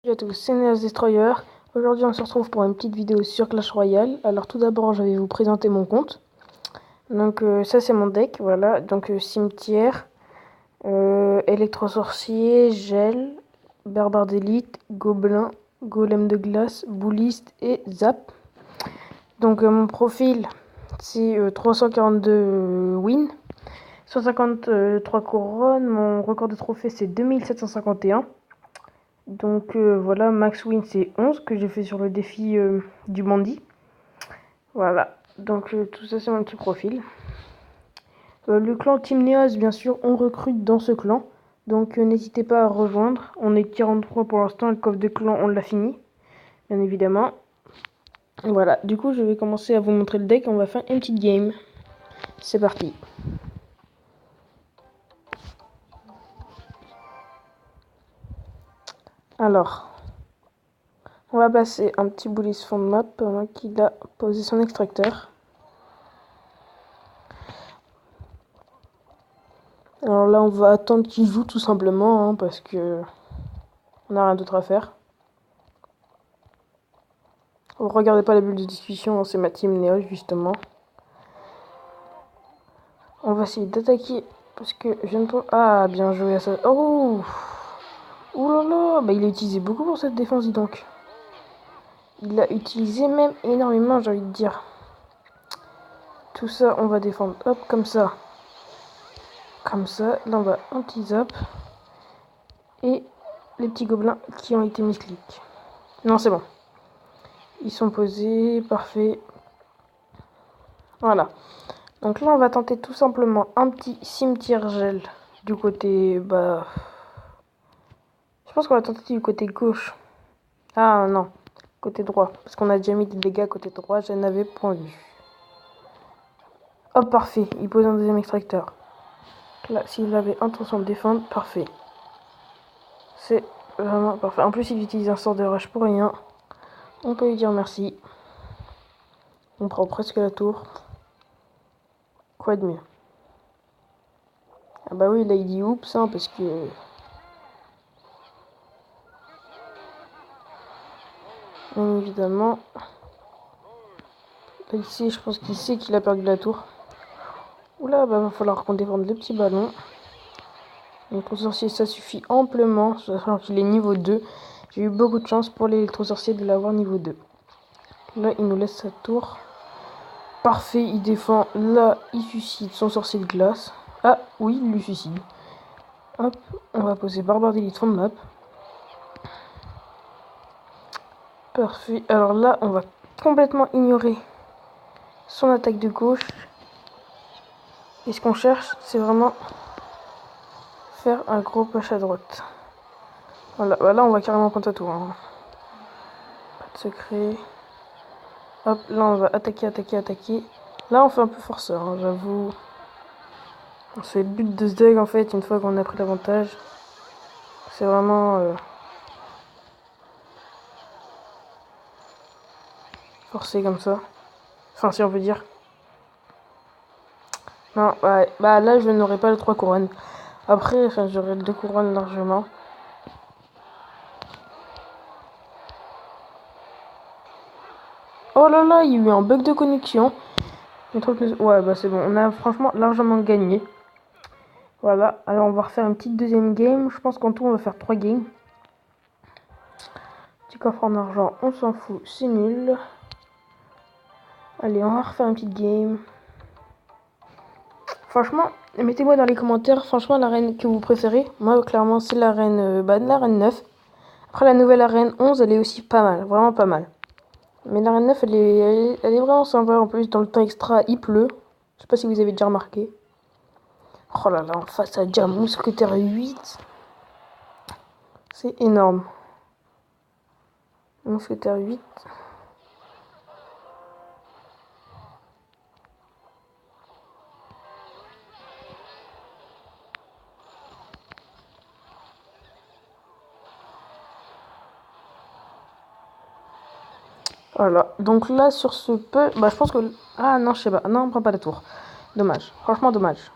Salut à tous, c'est Neos Destroyer. Aujourd'hui, on se retrouve pour une petite vidéo sur Clash Royale. Alors, tout d'abord, je vais vous présenter mon compte. Donc, ça, c'est mon deck. Voilà. Donc, cimetière, électro-sorcier, gel, barbare d'élite, gobelin, golem de glace, bouliste et zap. Donc, mon profil, c'est 342 wins, 153 couronnes. Mon record de trophée, c'est 2751. Donc voilà, max win c'est 11 que j'ai fait sur le défi du bandit. Voilà, donc tout ça c'est mon petit profil. Le clan Team Neos, bien sûr, on recrute dans ce clan. Donc n'hésitez pas à rejoindre. On est 43 pour l'instant, le coffre de clan on l'a fini, bien évidemment. Voilà, du coup je vais commencer à vous montrer le deck, on va faire une petite game. C'est parti. Alors, on va passer un petit bouliste fond de map pendant qu'il a posé son extracteur. Alors là, on va attendre qu'il joue tout simplement, hein, parce que on n'a rien d'autre à faire. Regardez pas la bulle de discussion, hein, c'est ma team Neos justement. On va essayer d'attaquer parce que je ne peux. Ah, bien joué à ça. Oh, ouh là là, bah il a utilisé beaucoup pour cette défense, dis donc. Il l'a utilisé même énormément, j'ai envie de dire. Tout ça, on va défendre. Hop, comme ça. Comme ça. Là, on va un petit zap. Et les petits gobelins qui ont été misclick. Non, c'est bon. Ils sont posés, parfait. Voilà. Donc là, on va tenter tout simplement un petit cimetière gel du côté... Bah... Je pense qu'on va tenter du côté gauche. Ah non, côté droit. Parce qu'on a déjà mis des dégâts côté droit, je n'avais point vu. Hop, parfait. Il pose un deuxième extracteur. Là, s'il avait intention de défendre, parfait. C'est vraiment parfait. En plus, il utilise un sort de rush pour rien. On peut lui dire merci. On prend presque la tour. Quoi de mieux? Ah bah oui, là il dit oups, hein, parce que... Bien évidemment. Là ici, je pense qu'il sait qu'il a perdu la tour. Oula, bah va falloir qu'on défende les petits ballons. L'électro-sorcier, ça suffit amplement, sachant qu'il est niveau 2. J'ai eu beaucoup de chance pour l'électro-sorcier de l'avoir niveau 2. Là, il nous laisse sa tour. Parfait, il défend. Là, il suicide son sorcier de glace. Ah, oui, il lui suicide. Hop, on va poser barbare d'élite fond de map. Parfait. Alors là, on va complètement ignorer son attaque de gauche. Et ce qu'on cherche, c'est vraiment faire un gros push à droite. Voilà, bah là, on va carrément prendre sa tour. Hein. Pas de secret. Hop, là on va attaquer, attaquer, attaquer. Là on fait un peu forceur, hein, j'avoue. C'est le but de ce deck en fait, une fois qu'on a pris l'avantage. C'est vraiment forcé comme ça. Enfin si on veut dire. Non, ouais, bah là je n'aurai pas les 3 couronnes. Après, enfin j'aurai 2 couronnes largement. Oh là là, il y a eu un bug de connexion. Ouais, bah c'est bon, on a franchement largement gagné. Voilà, alors on va refaire une petite deuxième game. Je pense qu'en tout on va faire 3 games. Petit coffre en argent, on s'en fout, c'est nul. Allez, on va refaire une petite game. Franchement, mettez-moi dans les commentaires, franchement, la reine que vous préférez. Moi, clairement, c'est la reine, la reine 9. Après, la nouvelle arène 11, elle est aussi pas mal, vraiment pas mal. Mais la reine 9, elle est vraiment sympa. En plus, dans le temps extra, il pleut. Je sais pas si vous avez déjà remarqué. Oh là là, en face à déjà mousquetaire 8. C'est énorme. Mousquetaire 8. Voilà, donc là sur ce peu, bah je pense que... Ah non, je sais pas, non on prend pas la tour. Dommage, franchement dommage.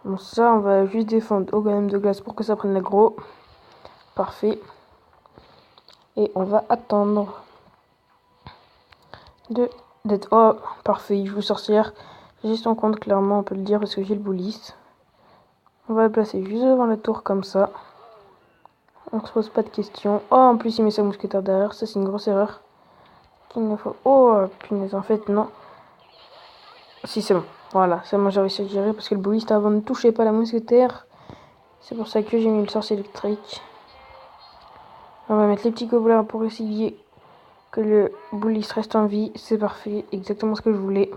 Bon ça on va juste défendre au golem de glace pour que ça prenne l'aggro. Parfait. Et on va attendre d'être... Oh, parfait, il joue sorcière. J'ai son compte, clairement, on peut le dire, parce que j'ai le bouliste. On va le placer juste devant la tour, comme ça. On se pose pas de questions. Oh, en plus, il met sa mousquetaire derrière. Ça, c'est une grosse erreur. Qu'il ne faut... Oh, punaise, en fait, non. Si, c'est bon. Voilà, c'est bon, j'ai réussi à gérer, parce que le bouliste, avant, ne touchait pas la mousquetaire. C'est pour ça que j'ai mis le sorcier électrique. On va mettre les petits gobelins pour essayer que le bouliste reste en vie. C'est parfait, exactement ce que je voulais.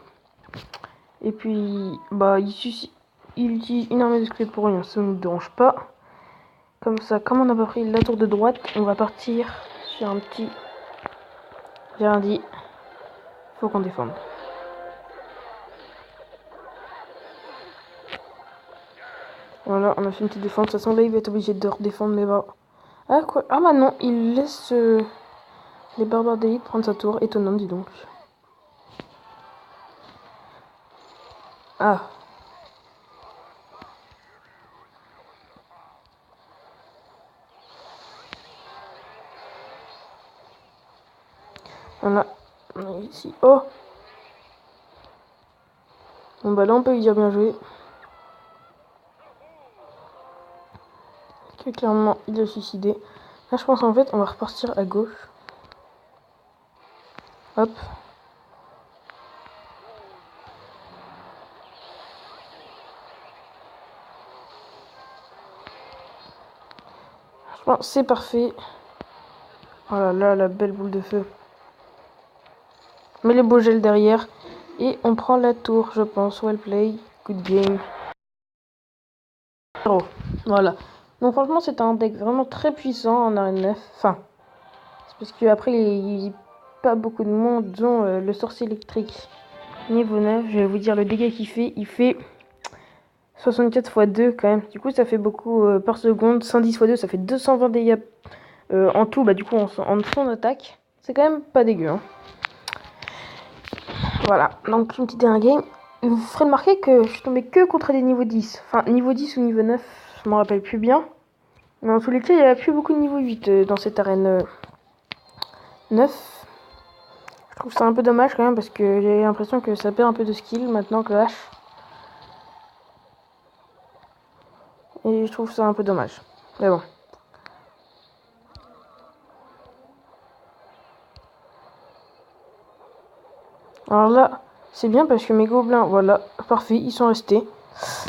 Et puis, bah, il utilise une armée de squelettes pour rien, ça ne nous dérange pas. Comme ça, comme on n'a pas pris la tour de droite, on va partir sur un petit... J'ai rien dit, faut qu'on défende. Voilà, on a fait une petite défense. De toute façon, là, il va être obligé de redéfendre, mais bah... Ah, quoi? Ah, bah non, il laisse les barbares d'élite prendre sa tour. Étonnant, dis donc. Ah. On a ici. Oh. Bon, bah là, on peut lui dire bien joué. Que clairement, il a suicidé. Là, je pense en fait, on va repartir à gauche. Hop. Je pense c'est parfait. Oh là là, la belle boule de feu. Mets le beau gel derrière. Et on prend la tour, je pense. Well play. Good game. Voilà. Donc franchement, c'est un deck vraiment très puissant en arène 9. Enfin, c'est parce qu'après, il n'y a pas beaucoup de monde, dont le sorcier électrique. Niveau 9, je vais vous dire le dégât qu'il fait. Il fait 64 x 2 quand même. Du coup, ça fait beaucoup par seconde. 110 x 2, ça fait 220 dégâts en tout. Bah, du coup, en son attaque. C'est quand même pas dégueu. Hein. Voilà. Donc, une petite dernière game. Vous ferez remarquer que je suis tombé que contre des niveaux 10. Enfin, niveau 10 ou niveau 9, je m'en rappelle plus bien. Mais en tous les cas, il n'y a plus beaucoup de niveau 8 dans cette arène 9. Je trouve ça un peu dommage quand même parce que j'ai l'impression que ça perd un peu de skill maintenant que H. Et je trouve ça un peu dommage. Mais bon. Alors là, c'est bien parce que mes gobelins, voilà, parfait, ils sont restés.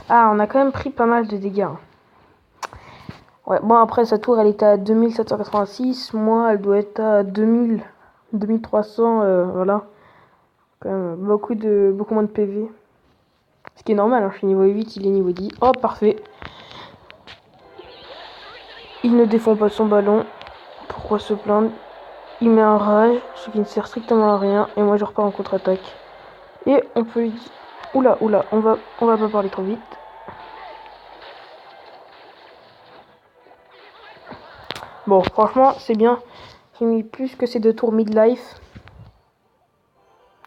Ah, on a quand même pris pas mal de dégâts. Ouais, bon après sa tour elle était à 2786, moi elle doit être à 2300, voilà. Quand même beaucoup moins de PV. Ce qui est normal, hein, je suis niveau 8, il est niveau 10. Oh parfait. Il ne défend pas son ballon. Pourquoi se plaindre? Il met un rage, ce qui ne sert strictement à rien, et moi je repars en contre-attaque. Et on peut lui dire... Oula, on va pas parler trop vite. Bon, franchement, c'est bien. J'ai mis plus que ces 2 tours midlife.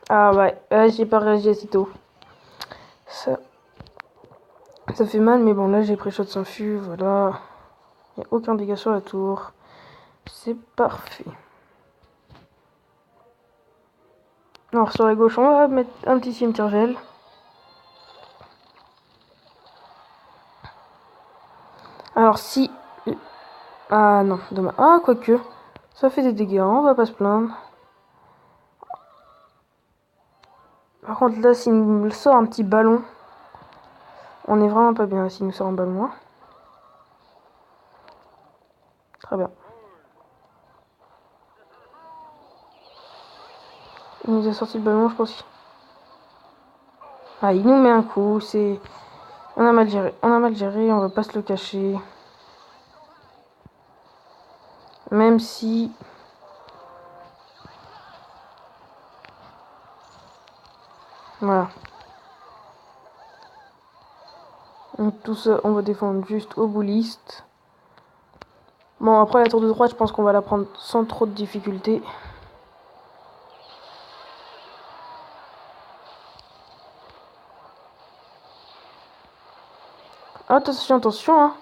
Ah ouais, j'ai pas réagi assez tôt. Ça fait mal, mais bon, là j'ai pris shot sans fût, voilà. Il n'y a aucun dégât sur la tour. C'est parfait. Alors sur la gauche, on va mettre un petit cimetière gel. Alors si... Ah non, dommage. Ah, quoique. Ça fait des dégâts, on va pas se plaindre. Par contre, là, s'il nous sort un petit ballon, on est vraiment pas bien s'il nous sort un ballon. Hein. Très bien. Il nous a sorti le ballon, je pense. Ah, il nous met un coup, c'est... On a mal géré, on va pas se le cacher. Même si... Voilà. Donc tout ça, on va défendre juste au bouliste. Bon, après la tour de droite, je pense qu'on va la prendre sans trop de difficultés. Attention, hein.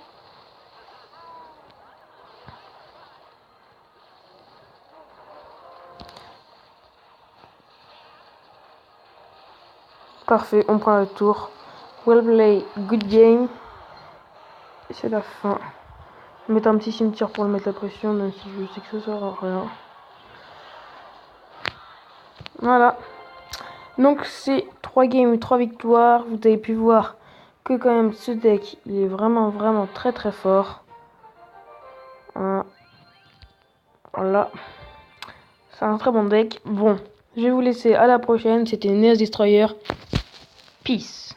Parfait, on prend le tour. Well play, good game. C'est la fin. Mettre un petit cimetière pour le mettre la pression, même si je sais que ça sert à rien. Voilà. Donc c'est 3 games, 3 victoires. Vous avez pu voir que quand même ce deck, il est vraiment très très fort. Voilà. C'est un très bon deck. Bon, je vais vous laisser à la prochaine. C'était Neos Destroyer. Peace.